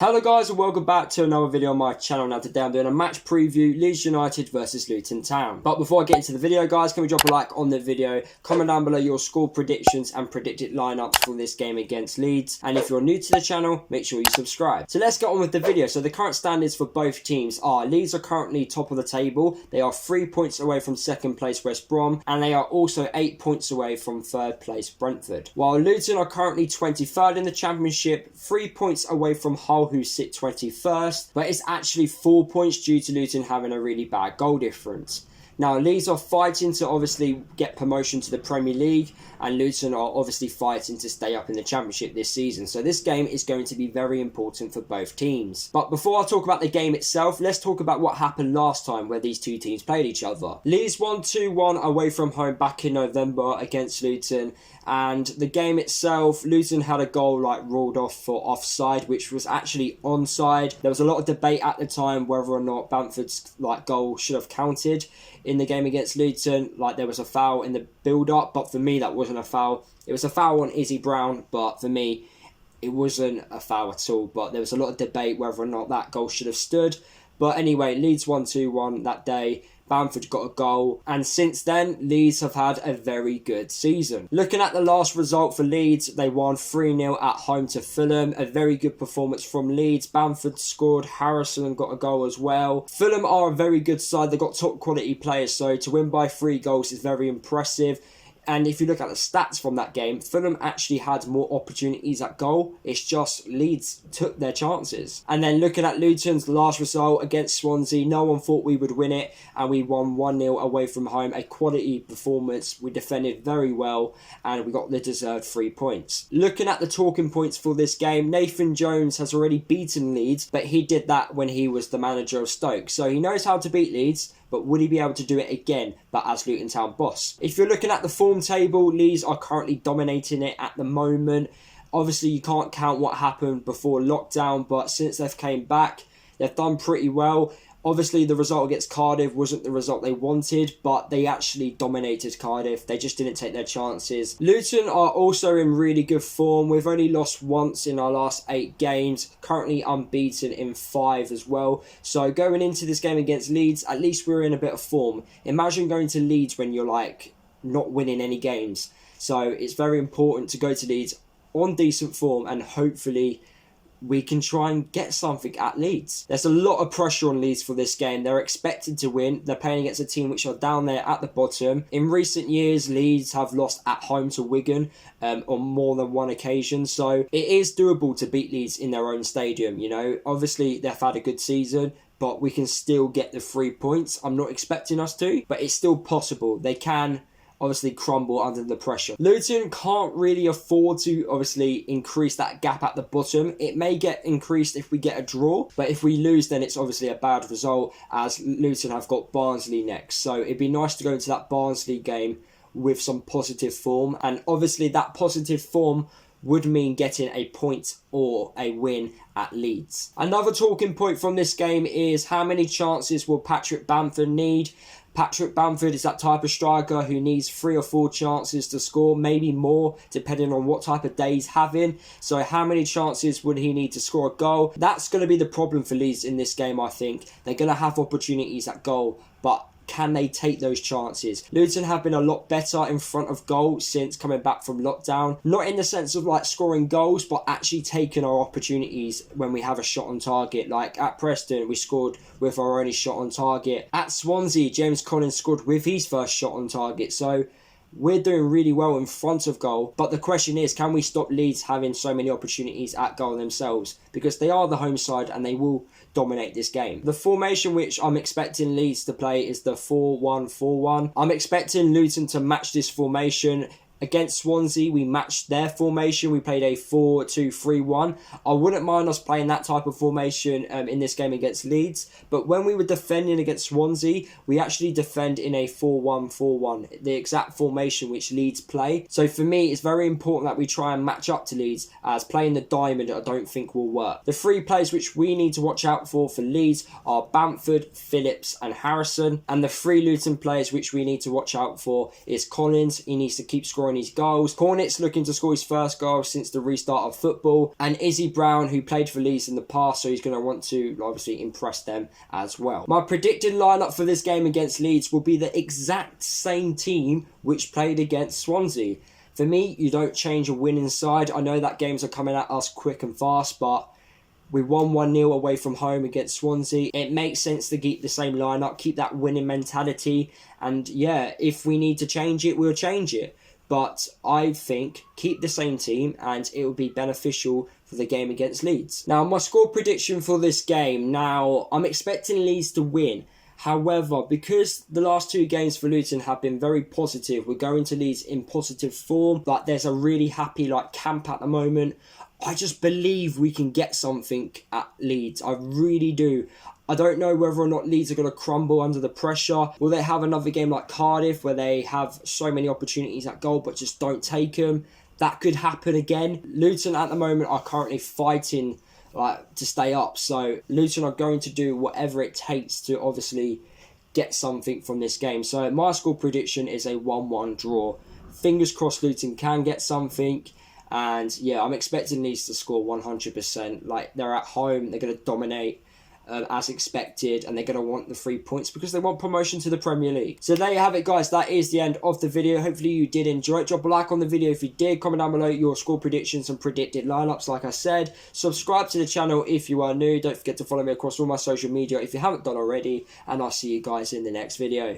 Hello guys and welcome back to another video on my channel. Now today I'm doing a match preview, Leeds United versus Luton Town. But before I get into the video guys, can we drop a like on the video, comment down below your score predictions and predicted lineups for this game against Leeds. And if you're new to the channel, make sure you subscribe. So let's get on with the video. So the current standings for both teams are Leeds are currently top of the table. They are 3 points away from second place West Brom, and they are also 8 points away from third place Brentford. While Luton are currently 23rd in the Championship, 3 points away from Hull, who sit 21st, but it's actually 4 points due to Luton having a really bad goal difference. Now, Leeds are fighting to obviously get promotion to the Premier League, and Luton are obviously fighting to stay up in the Championship this season. So this game is going to be very important for both teams. But before I talk about the game itself, let's talk about what happened last time where these two teams played each other. Leeds won 2-1 away from home back in November against Luton. And the game itself, Luton had a goal ruled off for offside, which was actually onside. There was a lot of debate at the time whether or not Bamford's goal should have counted in the game against Luton. There was a foul in the build-up, but for me that wasn't a foul. It was a foul on Izzy Brown, but for me it wasn't a foul at all. But there was a lot of debate whether or not that goal should have stood. But anyway, Leeds won 2-1 that day. Bamford got a goal, and since then Leeds have had a very good season. Looking at the last result for Leeds, they won 3-0 at home to Fulham. A very good performance from Leeds. Bamford scored, Harrison got a goal as well. Fulham are a very good side. They've got top quality players, so to win by 3 goals is very impressive. And if you look at the stats from that game, Fulham actually had more opportunities at goal. It's just Leeds took their chances. And then looking at Luton's last result against Swansea, no one thought we would win it, and we won 1-0 away from home. A quality performance. We defended very well, and we got the deserved 3 points. Looking at the talking points for this game, Nathan Jones has already beaten Leeds, but he did that when he was the manager of Stoke. So he knows how to beat Leeds, but would he be able to do it again, but as Luton Town boss? If you're looking at the form table, Leeds are currently dominating it at the moment. Obviously, you can't count what happened before lockdown, but since they've came back, they've done pretty well. Obviously, the result against Cardiff wasn't the result they wanted, but they actually dominated Cardiff. They just didn't take their chances. Luton are also in really good form. We've only lost once in our last 8 games. Currently unbeaten in 5 as well. So going into this game against Leeds, at least we're in a bit of form. Imagine going to Leeds when you're not winning any games. So it's very important to go to Leeds on decent form, and hopefully we can try and get something at Leeds. There's a lot of pressure on Leeds for this game. They're expected to win. They're playing against a team which are down there at the bottom. In recent years, Leeds have lost at home to Wigan on more than one occasion. So it is doable to beat Leeds in their own stadium, you know. Obviously, they've had a good season, but we can still get the 3 points. I'm not expecting us to, but it's still possible. They can obviously crumble under the pressure. Luton can't really afford to obviously increase that gap at the bottom. It may get increased if we get a draw, but if we lose, then it's obviously a bad result, as Luton have got Barnsley next. So it'd be nice to go into that Barnsley game with some positive form, and obviously that positive form would mean getting a point or a win at Leeds. Another talking point from this game is how many chances will Patrick Bamford need? Patrick Bamford is that type of striker who needs 3 or 4 chances to score, maybe more, depending on what type of day he's having. So how many chances would he need to score a goal? That's going to be the problem for Leeds in this game, I think. They're going to have opportunities at goal, but can they take those chances? Luton have been a lot better in front of goal since coming back from lockdown. Not in the sense of scoring goals, but actually taking our opportunities when we have a shot on target. Like at Preston, we scored with our only shot on target. At Swansea, James Collins scored with his first shot on target. So we're doing really well in front of goal, but the question is, can we stop Leeds having so many opportunities at goal themselves? Because they are the home side and they will dominate this game. The formation which I'm expecting Leeds to play is the 4-1-4-1. I'm expecting Luton to match this formation. Against Swansea, we matched their formation. We played a 4-2-3-1. I wouldn't mind us playing that type of formation in this game against Leeds. But when we were defending against Swansea, we actually defend in a 4-1-4-1, the exact formation which Leeds play. So for me, it's very important that we try and match up to Leeds, as playing the diamond I don't think will work. The 3 players which we need to watch out for Leeds are Bamford, Phillips and Harrison. And the 3 Luton players which we need to watch out for is Collins. He needs to keep scoring scoring his goals. Cornet's looking to score his first goal since the restart of football. And Izzy Brown, who played for Leeds in the past, so he's going to want to obviously impress them as well. My predicted lineup for this game against Leeds will be the exact same team which played against Swansea. For me, you don't change a winning side. I know that games are coming at us quick and fast, but we won 1-0 away from home against Swansea. It makes sense to keep the same lineup, keep that winning mentality. And yeah, if we need to change it, we'll change it. But I think keep the same team and it will be beneficial for the game against Leeds. Now, my score prediction for this game. Now, I'm expecting Leeds to win. However, because the last 2 games for Luton have been very positive, we're going to Leeds in positive form. Like, there's a really happy camp at the moment. I just believe we can get something at Leeds. I really do. I don't know whether or not Leeds are going to crumble under the pressure. Will they have another game like Cardiff where they have so many opportunities at goal but just don't take them? That could happen again. Luton at the moment are currently fighting to stay up. So Luton are going to do whatever it takes to obviously get something from this game. So my score prediction is a 1-1 draw. Fingers crossed Luton can get something. And yeah, I'm expecting Leeds to score 100%. They're at home, they're going to dominate as expected, and they're going to want the 3 points because they want promotion to the Premier League. So there you have it, guys. That is the end of the video. Hopefully you did enjoy it. Drop a like on the video if you did. Comment down below your score predictions and predicted lineups, like I said. Subscribe to the channel if you are new. Don't forget to follow me across all my social media if you haven't done already. And I'll see you guys in the next video.